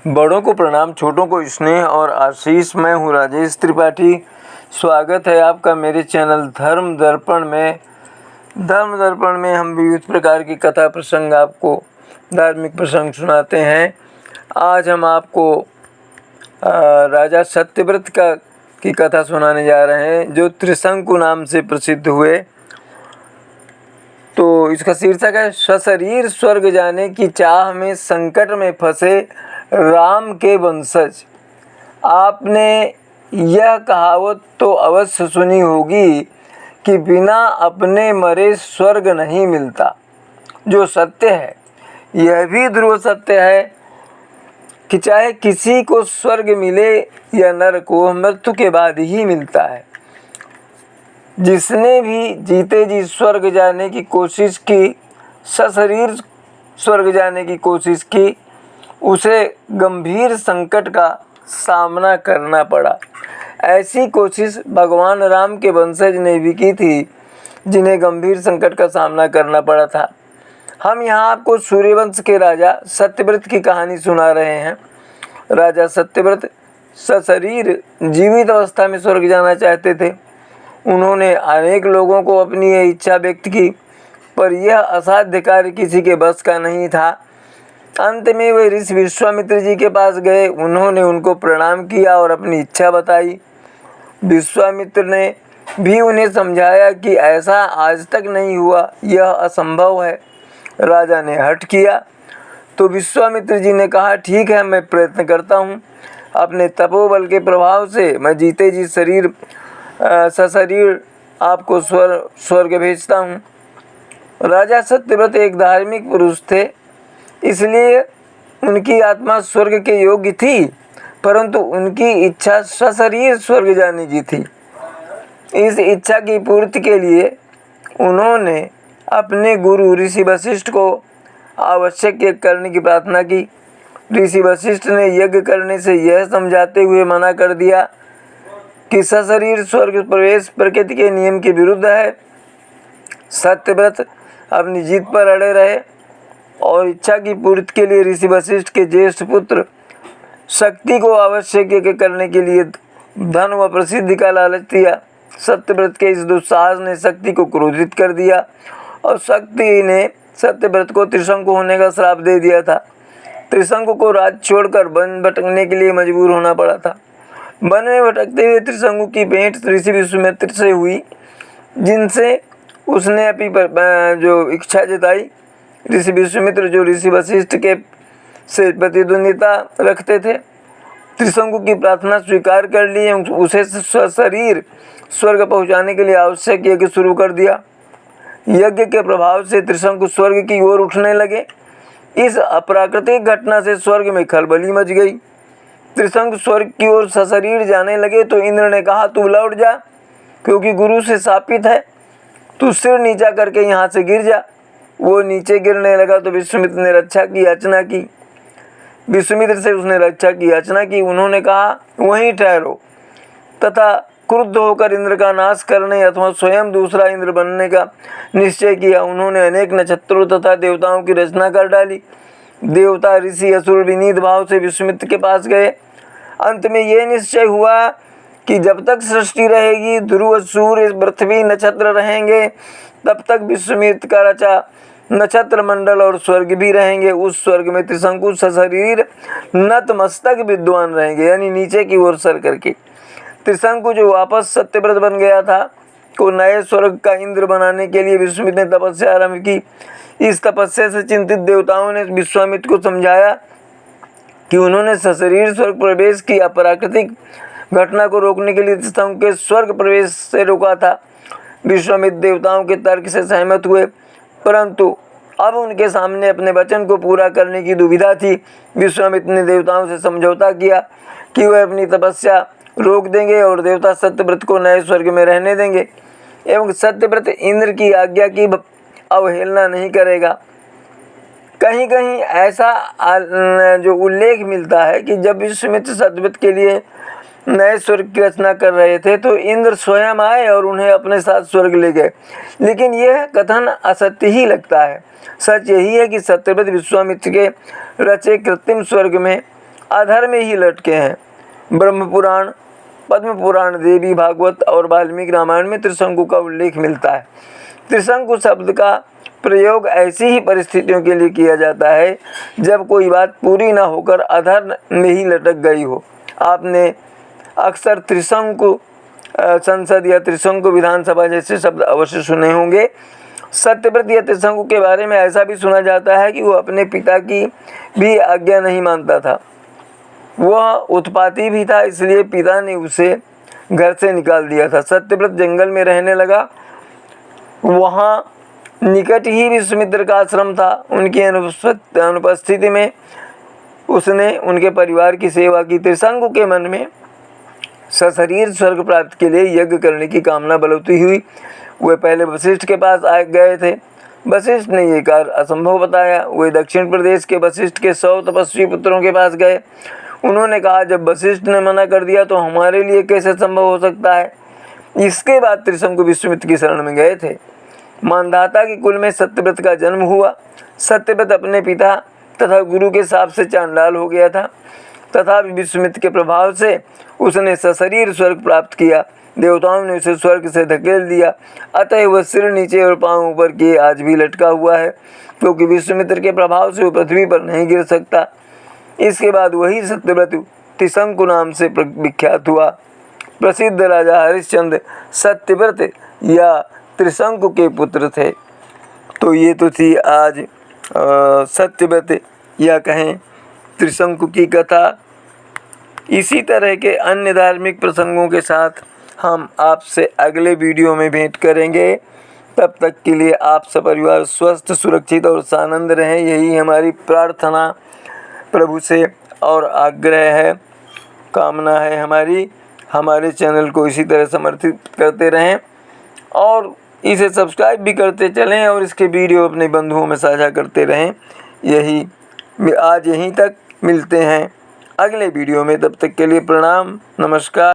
बड़ों को प्रणाम, छोटों को स्नेह और आशीष। मैं हूँ राजेश त्रिपाठी। स्वागत है आपका मेरे चैनल धर्म दर्पण में हम विविध प्रकार की कथा प्रसंग, आपको धार्मिक प्रसंग सुनाते हैं। आज हम आपको राजा सत्यव्रत की कथा सुनाने जा रहे हैं, जो त्रिशंकु नाम से प्रसिद्ध हुए। तो इसका शीर्षक है सशरीर स्वर्ग जाने की चाह में संकट में फंसे राम के वंशज। आपने यह कहावत तो अवश्य सुनी होगी कि बिना अपने मरे स्वर्ग नहीं मिलता, जो सत्य है। यह भी ध्रुव सत्य है कि चाहे किसी को स्वर्ग मिले या नरक, वह मृत्यु के बाद ही मिलता है। जिसने भी जीते जी स्वर्ग जाने की कोशिश की, सशरीर स्वर्ग जाने की कोशिश की, उसे गंभीर संकट का सामना करना पड़ा। ऐसी कोशिश भगवान राम के वंशज ने भी की थी, जिन्हें गंभीर संकट का सामना करना पड़ा था। हम यहाँ आपको सूर्यवंश के राजा सत्यव्रत की कहानी सुना रहे हैं। राजा सत्यव्रत सशरीर जीवित अवस्था में स्वर्ग जाना चाहते थे। उन्होंने अनेक लोगों को अपनी यह इच्छा व्यक्त की, पर यह असाध्य कार्य किसी के बस का नहीं था। अंत में वे ऋषि विश्वामित्र जी के पास गए। उन्होंने उनको प्रणाम किया और अपनी इच्छा बताई। विश्वामित्र ने भी उन्हें समझाया कि ऐसा आज तक नहीं हुआ, यह असंभव है। राजा ने हठ किया तो विश्वामित्र जी ने कहा, ठीक है, मैं प्रयत्न करता हूँ। अपने तपोबल के प्रभाव से मैं जीते जी सशरीर आपको स्वर्ग भेजता हूँ। राजा सत्यव्रत एक धार्मिक पुरुष थे, इसलिए उनकी आत्मा स्वर्ग के योग्य थी, परंतु उनकी इच्छा सशरीर स्वर्ग जाने की थी। इस इच्छा की पूर्ति के लिए उन्होंने अपने गुरु ऋषि वशिष्ठ को आवश्यक यज्ञ करने की प्रार्थना की। ऋषि वशिष्ठ ने यज्ञ करने से यह समझाते हुए मना कर दिया कि सशरीर स्वर्ग प्रवेश प्रकृति के नियम के विरुद्ध है। सत्यव्रत अपनी जीत पर अड़े रहे और इच्छा की पूर्ति के लिए ऋषि वशिष्ठ के ज्येष्ठ पुत्र शक्ति को आवश्यक यज्ञ करने के लिए धन व प्रसिद्धि का लालच दिया। सत्यव्रत के इस दुस्साहस ने शक्ति को क्रोधित कर दिया और शक्ति ने सत्यव्रत को त्रिशंकु होने का श्राप दे दिया था। त्रिशंकु को राज्य छोड़कर वन भटकने के लिए मजबूर होना पड़ा था। वन में भटकते हुए त्रिशंकु की भेंट ऋषि विश्वामित्र से हुई, जिनसे उसने अपनी जो इच्छा जताई। ऋषि विश्वामित्र, जो ऋषि वशिष्ठ के से प्रतिद्वंदिता रखते थे, त्रिशंकु की प्रार्थना स्वीकार कर ली एवं उसे सशरीर स्वर्ग पहुंचाने के लिए आवश्यक यज्ञ शुरू कर दिया। यज्ञ के प्रभाव से त्रिशंकु स्वर्ग की ओर उठने लगे। इस अप्राकृतिक घटना से स्वर्ग में खलबली मच गई। त्रिशंकु स्वर्ग की ओर सशरीर जाने लगे तो इंद्र ने कहा, तू लौट जा, क्योंकि गुरु से शापित है। तू सिर नीचा करके यहाँ से गिर जा। वो नीचे गिरने लगा तो विश्वामित्र ने रक्षा की याचना की। विश्वामित्र से उसने रक्षा की याचना की। उन्होंने कहा, वहीं ठहरो, तथा क्रुद्ध होकर इंद्र का नाश करने अथवा स्वयं दूसरा इंद्र बनने का निश्चय किया। उन्होंने अनेक नक्षत्रों तथा देवताओं की रचना कर डाली। देवता, ऋषि, असुर विनीत भाव से विश्वामित्र के पास गए। अंत में यह निश्चय हुआ कि जब तक सृष्टि रहेगी, ध्रुव, सूर्य, पृथ्वी, नक्षत्र रहेंगे, तब तक विश्वामित्र का रचा नक्षत्र मंडल और स्वर्ग भी रहेंगे। उस स्वर्ग में त्रिशंकु सशरीर नतमस्तक विद्वान रहेंगे, यानी नीचे की ओर सर करके। त्रिशंकु जो वापस सत्यव्रत बन गया था, को नए स्वर्ग का इंद्र बनाने के लिए विश्वामित्र ने तपस्या आरंभ की। इस तपस्या से चिंतित देवताओं ने विश्वामित्र को समझाया कि उन्होंने सशरीर स्वर्ग प्रवेश की अप्राकृतिक घटना को रोकने के लिए त्रिशंकु के स्वर्ग प्रवेश से रोका था। विश्वामित्र देवताओं के तर्क से सहमत हुए, परंतु अब उनके सामने अपने वचन को पूरा करने की दुविधा थी। विश्वामित्र ने देवताओं से समझौता किया कि वह अपनी तपस्या रोक देंगे और देवता सत्यव्रत को नए स्वर्ग में रहने देंगे एवं सत्यव्रत इंद्र की आज्ञा की अवहेलना नहीं करेगा। कहीं कहीं ऐसा जो उल्लेख मिलता है कि जब विश्वामित्र सत्यव्रत के लिए नए स्वर्ग की रचना कर रहे थे तो इंद्र स्वयं आए और उन्हें अपने साथ स्वर्ग ले गए, लेकिन यह कथन असत्य ही लगता है। सच यही है कि सत्यव्रत विश्वामित्र के रचे कृत्रिम स्वर्ग में अधर्म में ही लटके हैं। ब्रह्म पुराण, पद्म पुराण, देवी भागवत और वाल्मीकि रामायण में त्रिशंकु का उल्लेख मिलता है। त्रिशंकु शब्द का प्रयोग ऐसी ही परिस्थितियों के लिए किया जाता है जब कोई बात पूरी न होकर अधर्म में ही लटक गई हो। आपने अक्सर त्रिशंकु संसद या त्रिशंकु विधानसभा जैसे शब्द अवश्य सुने होंगे। सत्यव्रत या त्रिशंकु के बारे में ऐसा भी सुना जाता है कि वो अपने पिता की भी आज्ञा नहीं मानता था। वह उत्पाती भी था, इसलिए पिता ने उसे घर से निकाल दिया था। सत्यव्रत जंगल में रहने लगा। वहाँ निकट ही विश्वामित्र का आश्रम था। उनकी अनुपस्थिति में उसने उनके परिवार की सेवा की। त्रिशंकु के मन में सशरीर स्वर्ग प्राप्त के लिए यज्ञ करने की कामना बलवती हुई। वे पहले वशिष्ठ के पास गए थे। वशिष्ठ ने ये कार्य असंभव बताया। वे दक्षिण प्रदेश के वशिष्ठ के 100 तपस्वी पुत्रों के पास गए। उन्होंने कहा, जब वशिष्ठ ने मना कर दिया तो हमारे लिए कैसे संभव हो सकता है। इसके बाद त्रिशंकु विश्वामित्र की शरण में गए थे। मानधाता के कुल में सत्यव्रत का जन्म हुआ। सत्यव्रत अपने पिता तथा गुरु के शाप से चांडाल हो गया था, तथा विश्वामित्र के प्रभाव से उसने सशरीर स्वर्ग प्राप्त किया। देवताओं ने उसे स्वर्ग से धकेल दिया, अतः वह सिर नीचे और पांव ऊपर किए आज भी लटका हुआ है, क्योंकि विश्वामित्र के प्रभाव से वो पृथ्वी पर नहीं गिर सकता। इसके बाद वही सत्यव्रत त्रिशंकु नाम से विख्यात हुआ। प्रसिद्ध राजा हरिश्चंद्र सत्यव्रत या त्रिशंकु के पुत्र थे। तो ये तो थी आज सत्यव्रत या कहें त्रिशंकु की कथा। इसी तरह के अन्य धार्मिक प्रसंगों के साथ हम आपसे अगले वीडियो में भेंट करेंगे। तब तक के लिए आप सपरिवार स्वस्थ, सुरक्षित और सानंद रहें, यही हमारी प्रार्थना प्रभु से और आग्रह है, कामना है हमारी। हमारे चैनल को इसी तरह समर्थित करते रहें और इसे सब्सक्राइब भी करते चलें और इसके वीडियो अपने बंधुओं में साझा करते रहें। आज यहीं तक, मिलते हैं अगले वीडियो में। तब तक के लिए प्रणाम, नमस्कार।